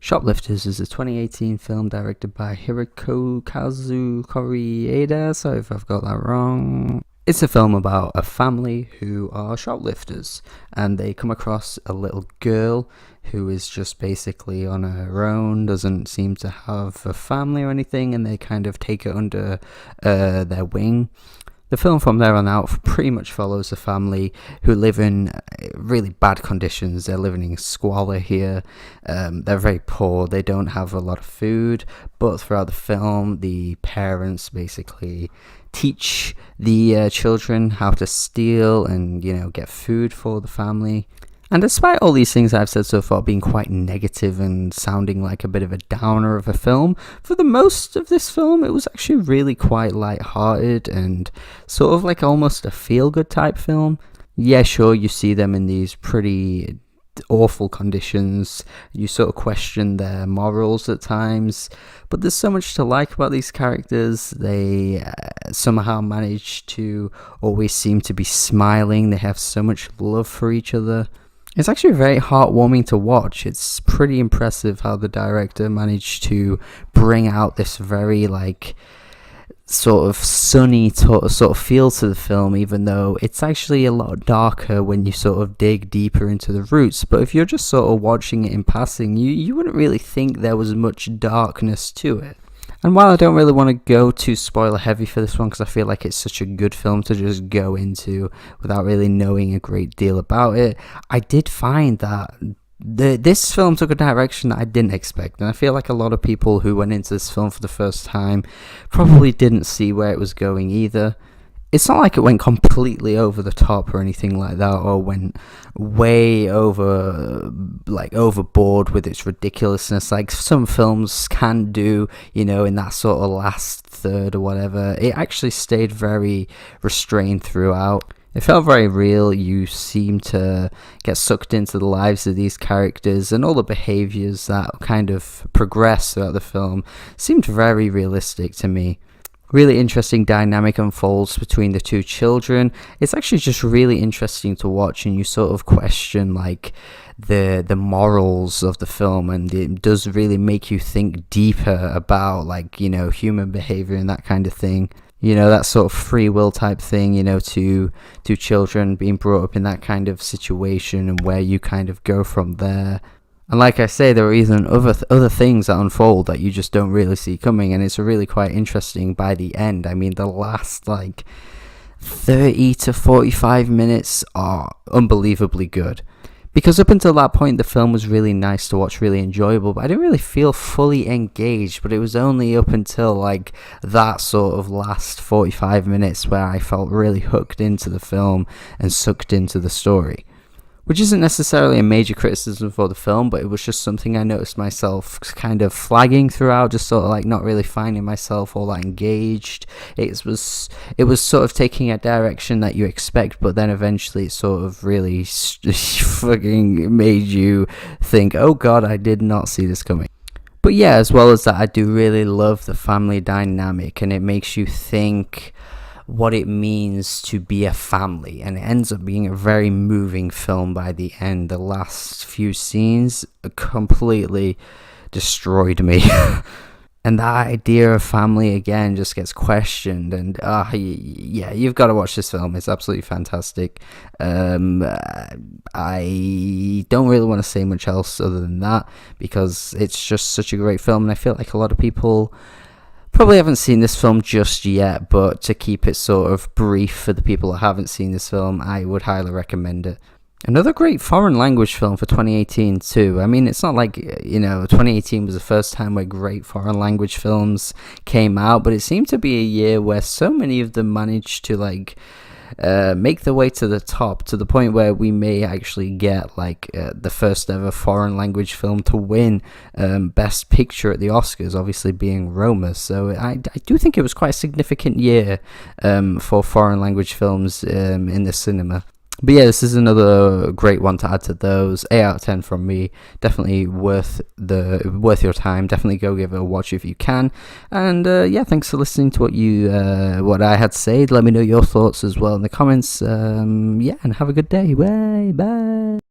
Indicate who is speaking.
Speaker 1: Shoplifters is a 2018 film directed by Hirokazu Koreeda. Sorry if I've got that wrong. It's a film about a family who are shoplifters, and they come across a little girl who is just basically on her own, doesn't seem to have a family or anything, and they kind of take her under their wing. The film from there on out pretty much follows a family who live in really bad conditions. They're living in squalor here. They're very poor. They don't have a lot of food. But throughout the film, the parents basically teach the children how to steal and, get food for the family. And despite all these things I've said so far being quite negative and sounding like a bit of a downer of a film, for the most of this film it was actually really quite light-hearted and sort of like almost a feel-good type film. Yeah, sure, you see them in these pretty awful conditions, you sort of question their morals at times, but there's so much to like about these characters. They somehow manage to always seem to be smiling. They have so much love for each other. It's actually very heartwarming to watch. It's pretty impressive how the director managed to bring out this very sort of sunny sort of feel to the film, even though it's actually a lot darker when you sort of dig deeper into the roots. But if you're just sort of watching it in passing, you wouldn't really think there was much darkness to it. And while I don't really want to go too spoiler heavy for this one, because I feel like it's such a good film to just go into without really knowing a great deal about it, I did find that this film took a direction that I didn't expect, and I feel like a lot of people who went into this film for the first time probably didn't see where it was going either. It's not like it went completely over the top or anything like that, or went way overboard with its ridiculousness like some films can do, in that sort of last third or whatever. It actually stayed very restrained throughout. It felt very real. You seem to get sucked into the lives of these characters, and all the behaviours that kind of progress throughout the film seemed very realistic to me. Really interesting dynamic unfolds between the two children. It's actually just really interesting to watch, and you sort of question the morals of the film, and it does really make you think deeper about human behavior and that kind of thing. That sort of free will type thing, to children being brought up in that kind of situation and where you kind of go from there. And like I say, there are even other things that unfold that you just don't really see coming, and it's really quite interesting by the end. I mean, the last 30 to 45 minutes are unbelievably good. Because up until that point, the film was really nice to watch, really enjoyable, but I didn't really feel fully engaged. But it was only up until that sort of last 45 minutes where I felt really hooked into the film and sucked into the story. Which isn't necessarily a major criticism for the film, but it was just something I noticed myself kind of flagging throughout, just sort of not really finding myself all that engaged. It was sort of taking a direction that you expect, but then eventually it sort of really fucking made you think, oh god, I did not see this coming. But yeah, as well as that, I do really love the family dynamic, and it makes you think what it means to be a family, and it ends up being a very moving film by the end. The last few scenes completely destroyed me. And that idea of family again just gets questioned, and yeah, you've got to watch this film. It's absolutely fantastic. I don't really want to say much else other than that, because it's just such a great film, and I feel like a lot of people probably haven't seen this film just yet, but to keep it sort of brief for the people that haven't seen this film, I would highly recommend it. Another great foreign language film for 2018 too. I mean, it's not 2018 was the first time where great foreign language films came out, but it seemed to be a year where so many of them managed to make their way to the top, to the point where we may actually get the first ever foreign language film to win Best Picture at the Oscars, obviously being Roma. So I do think it was quite a significant year for foreign language films in the cinema. But yeah, this is another great one to add to those. 8 out of 10 from me. Definitely worth your time. Definitely go give it a watch if you can. And yeah, thanks for listening to what I had to say. Let me know your thoughts as well in the comments. Yeah, and have a good day. Bye.